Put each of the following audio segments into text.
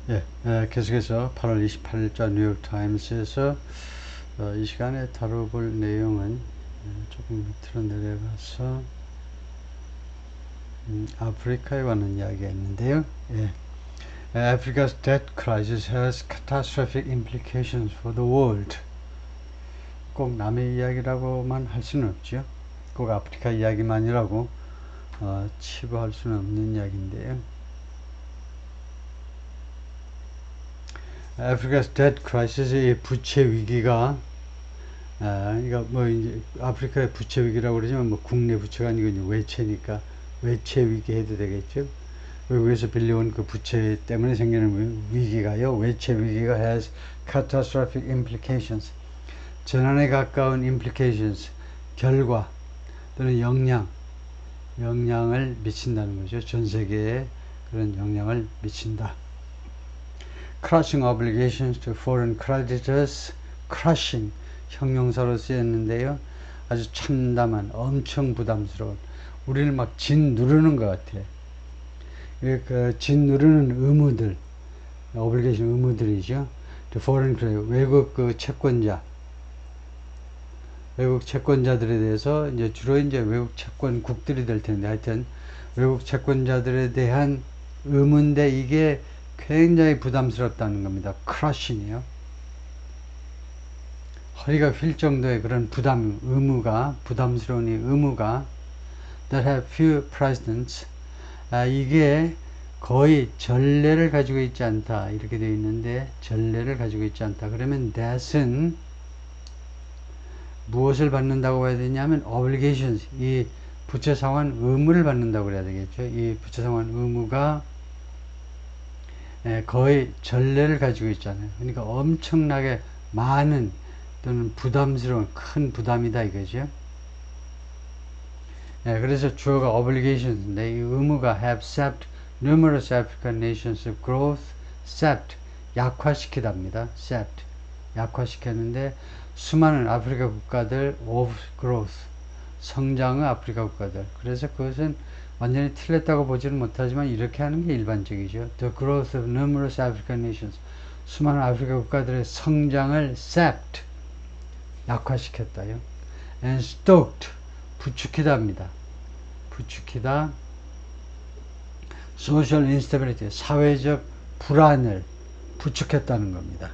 계속해서 8월 28일자 뉴욕타임스에서 이 시간에 다뤄볼 내용은 조금 밑으로 내려가서 아프리카에 관한 이야기가 있는데요. Africa's debt crisis has catastrophic implications for the world. 꼭 남의 이야기라고만 할 수는 없죠. 꼭 아프리카 이야기만이라고 치부할 수는 없는 이야기인데요. Africa's debt crisis의 부채 위기가 그러니까 뭐 이제 아프리카의 부채 위기라고 그러지만 뭐 국내 부채가 아니고 이제 외채니까 외채 위기 해도 되겠죠. 외국에서 빌려온 그 부채 때문에 생기는 위기가요. 외채 위기가 has catastrophic implications. 재난에 가까운 implications, 결과 또는 영향을 미친다는 거죠. 전 세계에 그런 영향을 미친다. Crushing obligations to foreign creditors. Crushing 형용사로 쓰였는데요. 아주 참담한, 엄청 부담스러운. 우리를 막 짓누르는 것 같아. 그 짓누르는 의무들, obligation 의무들이죠. To foreign creditors, 외국 그 채권자, 외국 채권자들에 대해서 이제 주로 이제 외국 채권국들이 될 텐데 하여튼 외국 채권자들에 대한 의무인데 이게 굉장히 부담스럽다는 겁니다. 크러싱이요. 허리가 휠 정도의 그런 부담스러운 이 의무가 that have few precedents. 이게 거의 전례를 가지고 있지 않다. 이렇게 되어 있는데 전례를 가지고 있지 않다. 그러면 that은 무엇을 받는다고 해야 되냐면 obligations. 이 부채 상환 의무를 받는다고 그래야 되겠죠. 이 부채 상환 의무가 거의 전례를 가지고 있잖아요. 그러니까 엄청나게 많은 또는 부담스러운 큰 부담이다 이거죠. 그래서 주어가 obligations인데 이 의무가 have sapped numerous African nations of growth. sapped 약화시키답니다. sapped 약화시켰는데 수많은 아프리카 국가들 of growth 성장의 아프리카 국가들. 그래서 그것은 완전히 틀렸다고 보지는 못하지만 이렇게 하는 게 일반적이죠. The growth of numerous African nations. 수많은 아프리카 국가들의 성장을 sapped. 약화시켰다요. And stoked. 부추기다 합니다. 부추기다. Social instability. 사회적 불안을 부추겼다는 겁니다.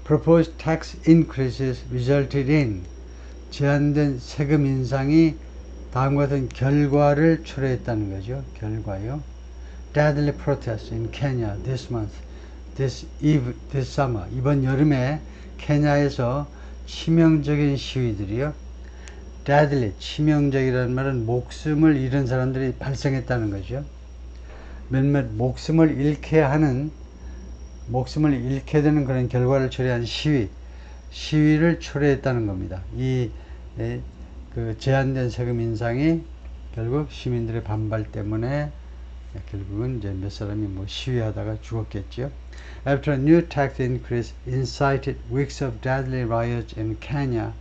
Proposed tax increases resulted in. 제한된 세금 인상이 다음과 같은 결과를 초래했다는 거죠. 결과요. Deadly protests in Kenya this month, this summer. 이번 여름에 케냐에서 치명적인 시위들이요. Deadly, 치명적이라는 말은 목숨을 잃은 사람들이 발생했다는 거죠. 몇몇 목숨을 잃게 되는 그런 결과를 초래한 시위를 초래했다는 겁니다. 그 제한된 세금 인상이 결국 시민들의 반발 때문에 결국은 이제 몇 사람이 뭐 시위하다가 죽었겠죠. After a new tax increase incited weeks of deadly riots in Kenya.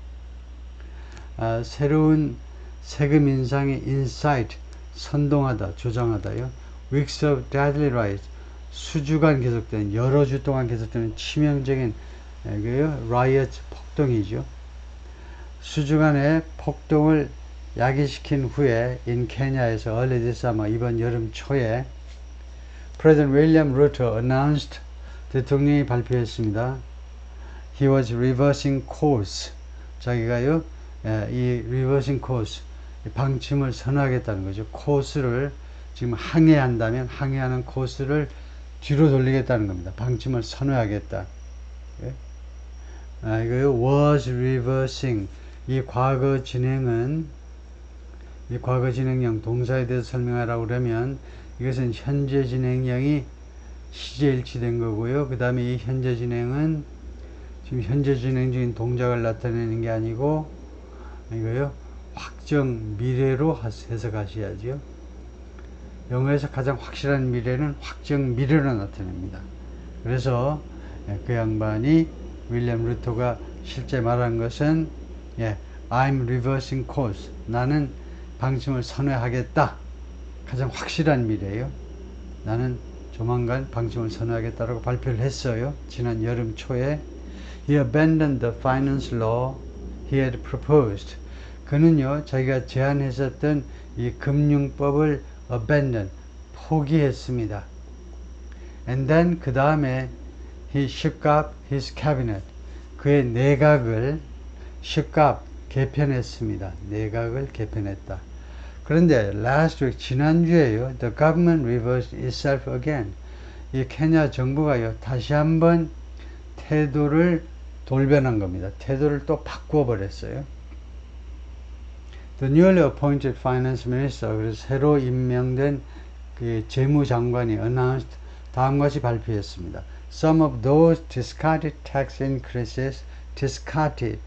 새로운 세금 인상이 incite 선동하다, 조장하다요. weeks of deadly riots 수주간 계속되는 여러 주 동안 계속되는 치명적인 riot 폭동이죠. 수주간의 폭동을 야기시킨 후에 in 케냐에서 early this summer 이번 여름 초에 President William Ruto announced 대통령이 발표했습니다. He was reversing course. 자기가요 이 reversing course 방침을 선호하겠다는 거죠. 코스를 지금 항해한다면 항해하는 코스를 뒤로 돌리겠다는 겁니다. 방침을 선호하겠다. 이거요 was reversing. 이 과거 진행형 동사에 대해서 설명하라고 그러면 이것은 현재 진행형이 시제 일치된 거고요. 그 다음에 이 현재 진행은 지금 현재 진행 중인 동작을 나타내는 게 아니고 이거요 확정 미래로 해석하셔야죠. 영어에서 가장 확실한 미래는 확정 미래로 나타냅니다. 그래서 그 양반이 윌리엄 루토가 실제 말한 것은 I'm reversing course. 나는 방침을 선회하겠다. 가장 확실한 미래예요. 나는 조만간 방침을 선언하겠다라고 발표를 했어요. 지난 여름 초에. He abandoned the finance law he had proposed. 그는요, 자기가 제안했었던 이 금융법을 abandon, 포기했습니다. And then 그 다음에 he shook up his cabinet. 그의 내각을 shook up, 개편했습니다. 내각을 개편했다. 그런데 last week, 지난주에요, the government reversed itself again. 이 케냐 정부가요, 다시 한번 태도를 돌변한 겁니다. 태도를 또 바꾸어 버렸어요. The newly appointed finance minister, 그래서 새로 임명된 그 재무장관이 announced 다음과 같이 발표했습니다. Some of those discarded tax increases, discarded,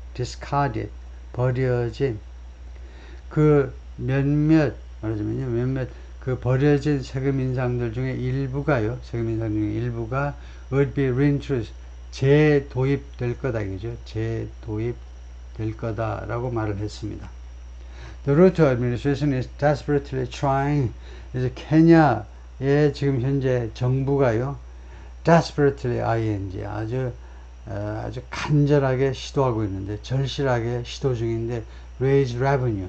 버려진 그 말하자면요, 몇몇 그 버려진 세금 인상들 중에 일부가요, 세금 인상 중에 일부가 would be reintroduced, 재도입될 거다, 이거죠. 재도입될 거다라고 말을 했습니다. The Ruto administration is desperately trying, 이제 케냐의 지금 현재 정부가요, desperately, ing, 아주 간절하게 시도하고 있는데, 절실하게 시도 중인데, raise revenue,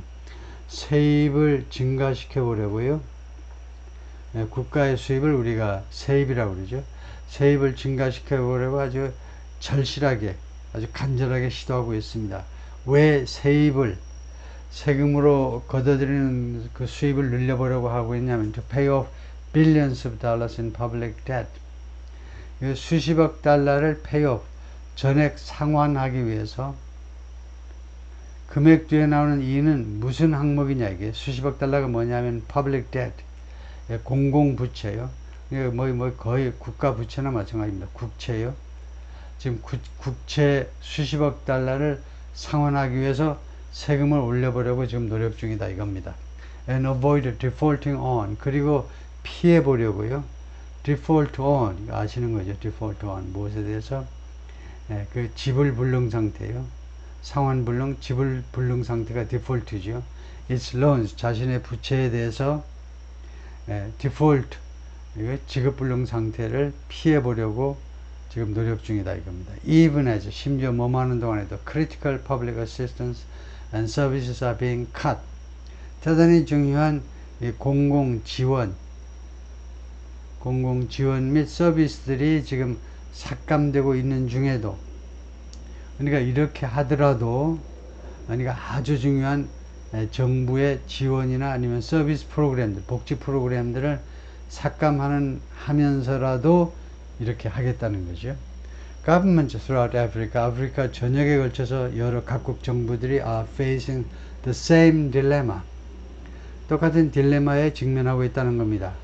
세입을 증가시켜 보려고요. 국가의 수입을 우리가 세입이라고 그러죠. 세입을 증가시켜 보려고 아주 절실하게, 아주 간절하게 시도하고 있습니다. 왜 세입을, 세금으로 걷어들이는 그 수입을 늘려보려고 하고 있냐면 to pay off billions of dollars in public debt. 수십억 달러를 pay off, 전액 상환하기 위해서. 금액 뒤에 나오는 이는 무슨 항목이냐, 이게 수십억 달러가 뭐냐면 public debt, 공공부채요. 거의 국가 부채나 마찬가지입니다. 국채요. 지금 국채 수십억 달러를 상환하기 위해서 세금을 올려보려고 지금 노력 중이다, 이겁니다. And avoid defaulting on, 그리고 피해 보려고요. default on, 아시는 거죠. default on, 무엇에 대해서? 그 지불불능 상태요. 상환불능, 지불불능 상태가 default죠. its loans, 자신의 부채에 대해서 default, 지급불능 상태를 피해 보려고 지금 노력 중이다, 이겁니다. even as, 심지어 뭐하는 동안에도 critical public assistance and services are being cut. 대단히 중요한 공공지원 및 서비스들이 지금 삭감되고 있는 중에도, 그러니까 이렇게 하더라도, 그러니까 아주 중요한 정부의 지원이나 아니면 서비스 프로그램들, 복지 프로그램들을 삭감하면서라도 이렇게 하겠다는 거죠. Governments throughout Africa, 아프리카 전역에 걸쳐서 여러 각국 정부들이 are facing the same dilemma. 똑같은 딜레마에 직면하고 있다는 겁니다.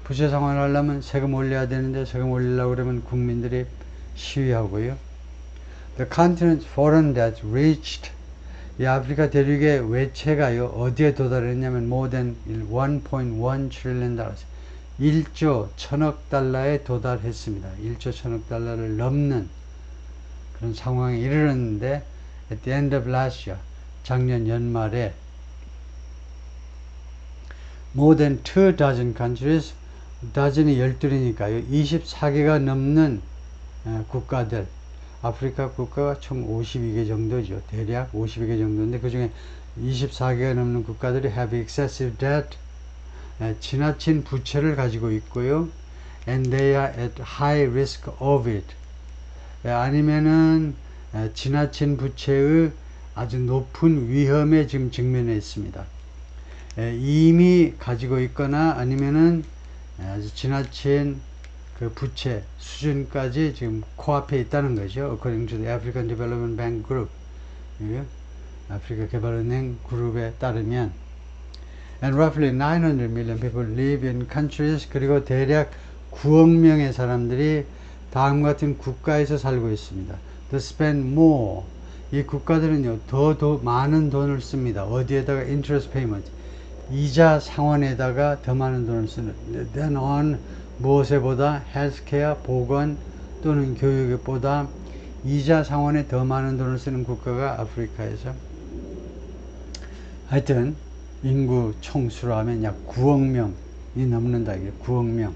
부채 상환을 하려면 세금 올려야 되는데, 세금 올리려고 그러면 국민들이 시위하고요. The continent's foreign debt reached, 이 아프리카 대륙의 외채가요, 어디에 도달했냐면 more than 1.1 trillion dollars, 1조 1000억 달러에 도달했습니다. 1조 1000억 달러를 넘는 그런 상황에 이르렀는데, at the end of last year, 작년 연말에 more than 24 countries, dozen이 12니까요, 24개가 넘는 국가들, 아프리카 국가가 총 52개 정도죠. 대략 52개 정도인데, 그 중에 24개가 넘는 국가들이 have excessive debt, 지나친 부채를 가지고 있고요. and they are at high risk of it. 아니면은 지나친 부채의 아주 높은 위험에 지금 직면해 있습니다. 이미 가지고 있거나 아니면은 아주 지나친 그 부채 수준까지 지금 코앞에 있다는 거죠. According to the African Development Bank Group, 아프리카 개발은행 그룹에 따르면, and roughly 900 million people live in countries, 그리고 대략 9억 명의 사람들이 다음과 같은 국가에서 살고 있습니다. To spend more, 이 국가들은요 더 많은 돈을 씁니다. 어디에다가 interest payment, 이자 상환에다가 더 많은 돈을 쓰는, than on, 무엇에 보다, 헬스케어, 보건 또는 교육에 보다 이자 상환에 더 많은 돈을 쓰는 국가가 아프리카에서, 하여튼 인구 총수로 하면 약 9억 명 넘는다. 9억 명.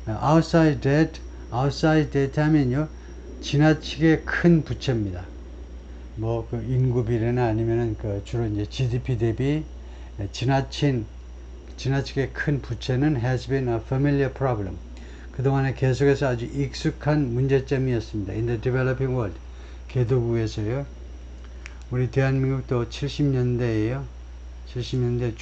outside debt 하면요, 지나치게 큰 부채입니다. 뭐, 그 인구 비례나 아니면은 그 주로 이제 GDP 대비 지나치게 큰 부채는 has been a familiar problem. 그동안에 계속해서 아주 익숙한 문제점이었습니다. In the developing world. 개도국에서요. 우리 대한민국도 70년대에요. 70년대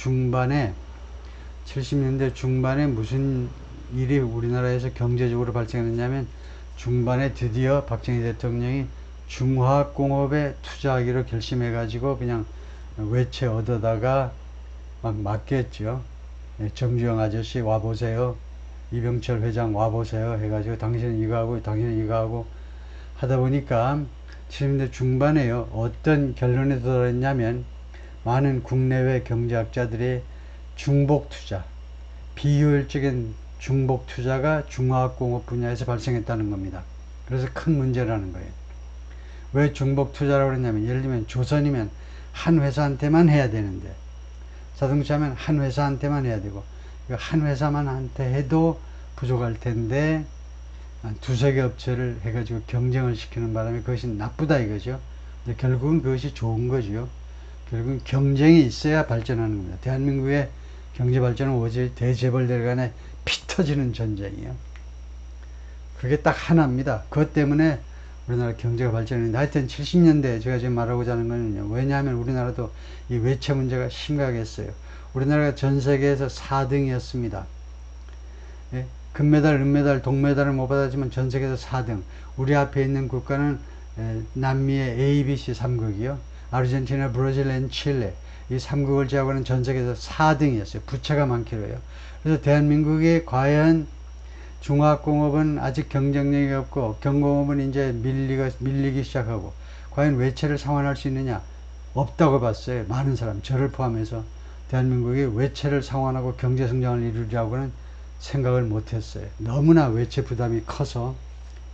중반에 무슨 일이 우리나라에서 경제적으로 발생했냐면 중반에 드디어 박정희 대통령이 중화학공업에 투자하기로 결심해가지고 그냥 외채 얻어다가 막 맡겼죠. 정주영 아저씨 와보세요. 이병철 회장 와보세요. 해가지고 당신은 이거 하고 당신은 이거 하고 하다 보니까 70년대 중반에요. 어떤 결론에 도달했냐면 많은 국내외 경제학자들이 중복 투자, 비효율적인 중복 투자가 중화학공업 분야에서 발생했다는 겁니다. 그래서 큰 문제라는 거예요. 왜 중복 투자라고 그러냐면 예를 들면 조선이면 한 회사한테만 해야 되는데 자동차면 한 회사한테만 해야 되고 한 회사만 한테 해도 부족할 텐데 두세 개 업체를 해가지고 경쟁을 시키는 바람에 그것이 나쁘다 이거죠. 근데 결국은 그것이 좋은 거죠. 결국은 경쟁이 있어야 발전하는 겁니다. 대한민국의 경제 발전은 오직 대재벌들 간에 피 터지는 전쟁이에요. 그게 딱 하나입니다. 그것 때문에 우리나라 경제가 발전했는데 하여튼 70년대 제가 지금 말하고자 하는 거는요. 왜냐하면 우리나라도 이 외채 문제가 심각했어요. 우리나라가 전 세계에서 4등이었습니다. 예? 금메달, 은메달, 동메달을 못 받았지만 전 세계에서 4등. 우리 앞에 있는 국가는 남미의 ABC 3국이요. 아르헨티나, 브라질, 앤 칠레. 이 3국을 제외하고는 전 세계에서 4등이었어요. 부채가 많기로요. 그래서 대한민국이 과연 중화학공업은 아직 경쟁력이 없고 경공업은 이제 밀리기 시작하고 과연 외채를 상환할 수 있느냐? 없다고 봤어요. 많은 사람, 저를 포함해서 대한민국이 외채를 상환하고 경제성장을 이루려고는 생각을 못했어요. 너무나 외채 부담이 커서.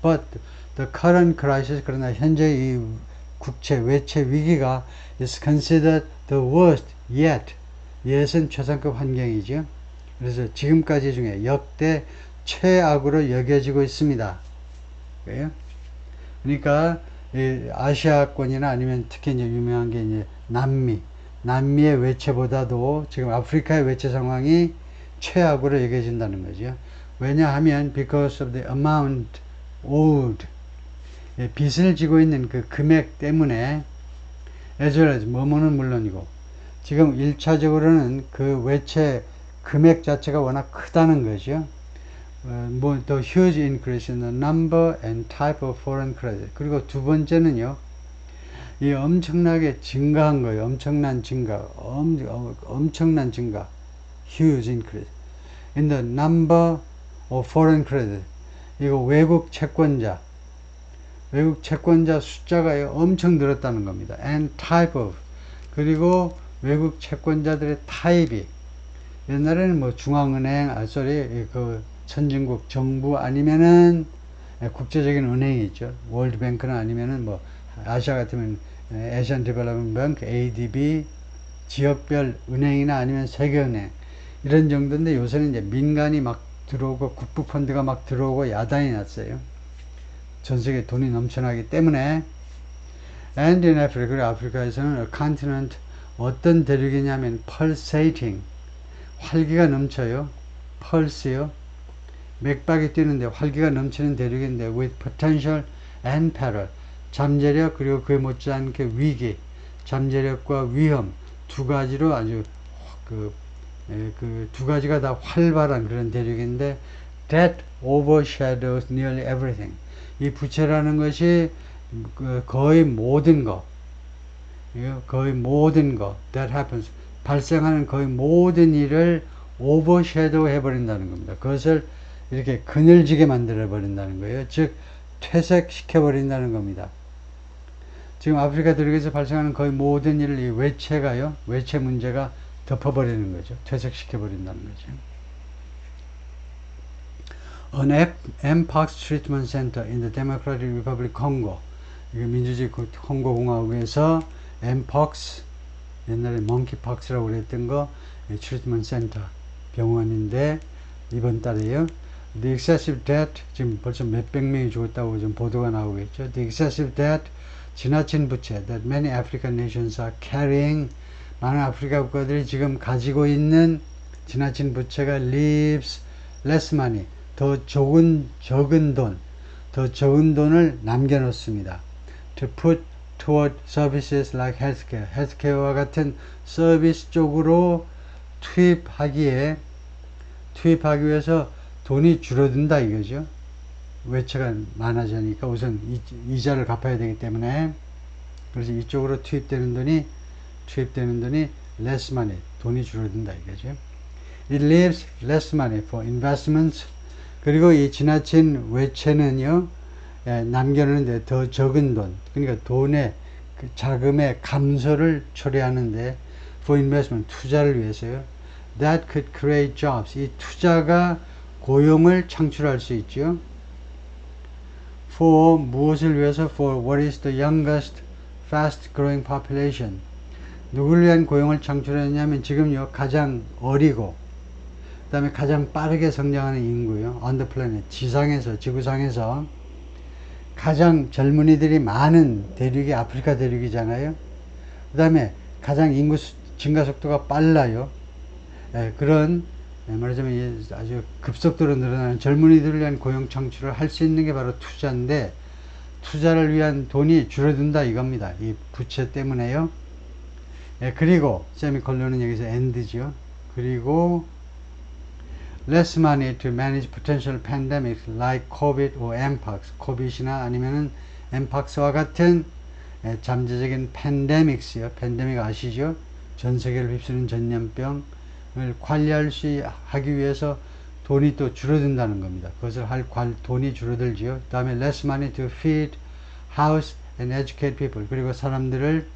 But the current crisis, 그러나 현재 이 국채 외채 위기가 is considered the worst yet. yet은 최상급 환경이죠. 그래서 지금까지 중에 역대 최악으로 여겨지고 있습니다. 그러니까 아시아권이나 아니면 특히 이제 유명한 게 이제 남미의 외채보다도 지금 아프리카의 외채 상황이 최악으로 여겨진다는 거죠. 왜냐하면 because of the amount owed, 빚을 지고 있는 그 금액 때문에 as well as 뭐뭐는 물론이고 지금 1차적으로는 그 외채 금액 자체가 워낙 크다는 거죠. the huge increase in the number and type of foreign credit. 그리고 두 번째는요, 이 엄청나게 증가한 거예요. 엄청난 증가. huge increase in the number of foreign credit. 이거 외국 채권자 숫자가 엄청 늘었다는 겁니다. and type of. 그리고 외국 채권자들의 타입이 옛날에는 뭐 중앙은행, 그 선진국 정부 아니면은 국제적인 은행이 있죠. 월드뱅크나 아니면은 뭐 아시아 같으면 Asian Development Bank, ADB, 지역별 은행이나 아니면 세계은행 이런 정도인데 요새는 이제 민간이 막 들어오고 국부 펀드가 막 들어오고 야단이 났어요. 전 세계 돈이 넘쳐나기 때문에. And in Africa, 그리고 아프리카에서는 a continent, 어떤 대륙이냐면 pulsating, 활기가 넘쳐요. pulse요. 맥박이 뛰는데 활기가 넘치는 대륙인데 with potential and peril, 잠재력 그리고 그에 못지않게 위기, 잠재력과 위험 두 가지로 아주 그 두 가지가 다 활발한 그런 대륙인데 that overshadows nearly everything. 이 부채라는 것이 거의 모든 거 that happens, 발생하는 거의 모든 일을 오버섀도우 해버린다는 겁니다. 그것을 이렇게 그늘지게 만들어 버린다는 거예요. 즉 퇴색시켜 버린다는 겁니다. 지금 아프리카 대륙에서 발생하는 거의 모든 일을 이 외채 문제가 덮어버리는 거죠. 퇴색시켜 버린다는 거죠. An Mpox Treatment Center in the Democratic Republic Congo, 이게 민주주의 콩고 공화국에서 Mpox, 옛날에 monkeypox라고 그랬던 거, 트리트먼트 센터, 병원인데 이번 달에요. The excessive debt, 지금 벌써 몇백 명이 죽었다고 좀 보도가 나오고 있죠. The excessive debt, 지나친 부채 that many African nations are carrying, 많은 아프리카 국가들이 지금 가지고 있는 지나친 부채가 leaves less money, 더 적은 돈을 남겨놓습니다. To put toward services like healthcare, 헬스케어와 같은 서비스 쪽으로 투입하기 위해서 돈이 줄어든다 이거죠. 외채가 많아지니까 우선 이자를 갚아야 되기 때문에, 그래서 이쪽으로 투입되는 돈이 less money, 돈이 줄어든다 이거죠. It leaves less money for investments. 그리고 이 지나친 외채는요, 남겨놓는데 더 적은 돈, 그러니까 돈의 그 자금의 감소를 초래하는데 for investment, 투자를 위해서요. That could create jobs. 이 투자가 고용을 창출할 수 있죠. For 무엇을 위해서? For what is the youngest fast growing population. 누구를 위한 고용을 창출했냐면 지금요 가장 어리고 그 다음에 가장 빠르게 성장하는 인구요. On the planet, 지구상에서 가장 젊은이들이 많은 대륙이 아프리카 대륙이잖아요. 그 다음에 가장 인구 증가 속도가 빨라요. 그런 말하자면 아주 급속도로 늘어나는 젊은이들을 위한 고용 창출을 할 수 있는 게 바로 투자인데, 투자를 위한 돈이 줄어든다 이겁니다. 이 부채 때문에요. 그리고 세미콜론은 여기서 end죠. 그리고 less money to manage potential pandemics like COVID or mpox, COVID이나 아니면은 mpox와 같은 잠재적인 팬데믹스요. 팬데믹 아시죠? 전 세계를 휩쓰는 전염병을 관리하기 위해서 돈이 또 줄어든다는 겁니다. 그것을 할 돈이 줄어들지요. 그 다음에 less money to feed, house and educate people. 그리고 사람들을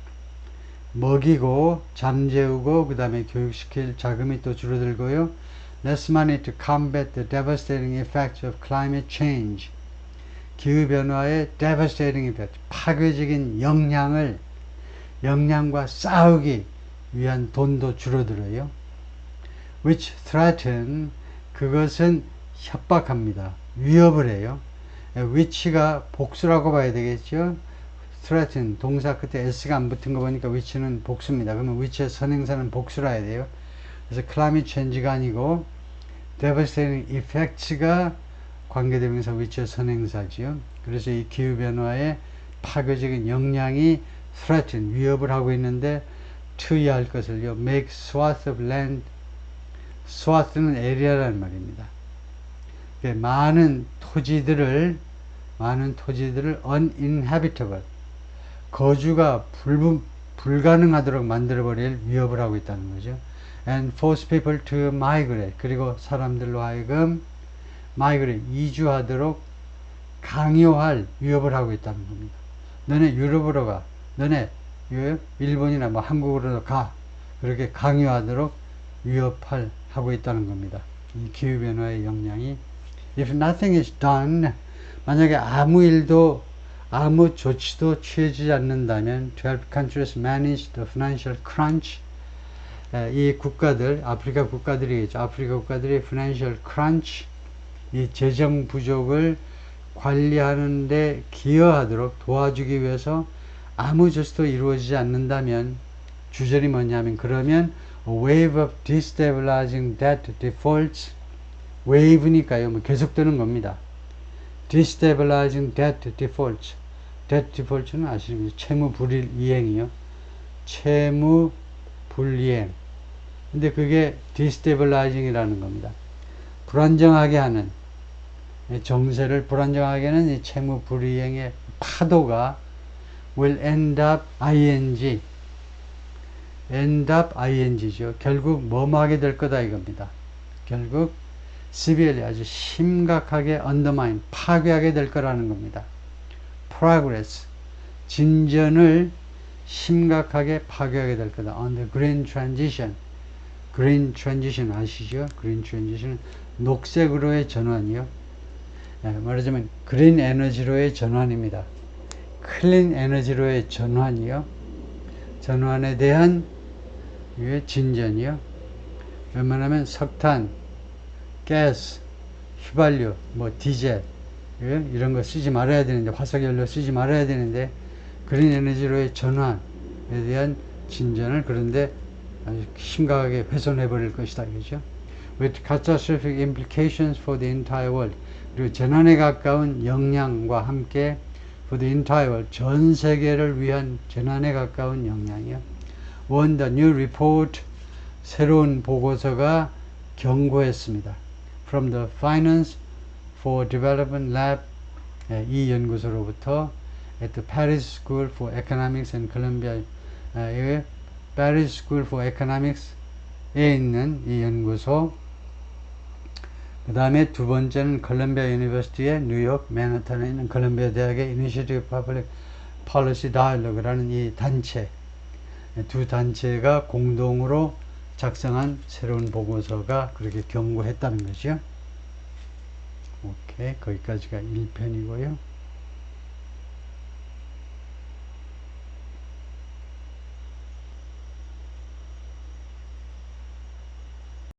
먹이고 잠재우고 그 다음에 교육시킬 자금이 또 줄어들고요. Less money to combat the devastating effects of climate change. 기후변화의 devastating effect, 파괴적인 영향과 싸우기 위한 돈도 줄어들어요. Which threaten, 그것은 협박합니다. 위협을 해요. which가 복수라고 봐야 되겠죠. threaten, 동사 끝에 s가 안 붙은 거 보니까 which는 복수입니다. 그러면 which의 선행사는 복수라 해야 돼요. 그래서 climate change가 아니고 devastating effects가 관계대명사 which의 선행사지요. 그래서 이 기후변화의 파괴적인 영향이 threaten, 위협을 하고 있는데 to 할 것을요. make swath of land, swath는 area라는 말입니다. 많은 토지들을 uninhabitable, 거주가 불가능하도록 만들어버릴 위협을 하고 있다는 거죠. And force people to migrate, 그리고 사람들로 하여금 migrate, 이주하도록 강요할 위협을 하고 있다는 겁니다. 너네 유럽으로 가, 너네 일본이나 뭐 한국으로 가, 그렇게 강요하도록 하고 있다는 겁니다. 이 기후변화의 영향이 if nothing is done, 만약에 아무 조치도 취해지지 않는다면 to help countries manage the financial crunch, 이 국가들, 아프리카 국가들이겠죠. 아프리카 국가들이 financial crunch, 이 재정 부족을 관리하는데 기여하도록 도와주기 위해서 아무 조치도 이루어지지 않는다면 주절이 뭐냐면, 그러면 a wave of destabilizing debt defaults, wave니까요, 뭐 계속되는 겁니다. destabilizing debt defaults, debt default는 아시는 거죠? 채무 불이행이요. 채무 불이행. 근데 그게 destabilizing이라는 겁니다. 불안정하게 하는, 정세를 불안정하게 하는 이 채무 불이행의 파도가 will end up ing죠. 결국 뭐뭐 하게 될 거다 이겁니다. 결국 severely, 아주 심각하게 undermine, 파괴하게 될 거라는 겁니다. progress, 진전을 심각하게 파괴하게 될 거다. on the green transition 아시죠? green transition은 녹색으로의 전환이요. 말하자면 green 에너지로의 전환입니다. 클린 에너지로의 전환이요. 전환에 대한 진전이요. 웬만하면 석탄, 가스, 휘발유, 뭐 디젤 이런 거 쓰지 말아야 되는데, 화석연료 쓰지 말아야 되는데, 그린 에너지로의 전환에 대한 진전을 그런데 아주 심각하게 훼손해 버릴 것이다, 그죠? With catastrophic implications for the entire world. 그리고 재난에 가까운 영향과 함께 for the entire world, 전 세계를 위한 재난에 가까운 영향이요. One, the new report, 새로운 보고서가 경고했습니다. From the Finance for Development Lab, 이 연구소로부터 at the Paris School for Economics and Columbia, Paris School for Economics에 있는 이 연구소, 그 다음에 두 번째는 컬럼비아 유니버시티의 뉴욕 맨하탄에 있는 컬럼비아 대학의 Initiative Public Policy Dialogue라는 이 단체, 두 단체가 공동으로 작성한 새로운 보고서가 그렇게 경고했다는 거죠. 오케이, 거기까지가 1편이고요.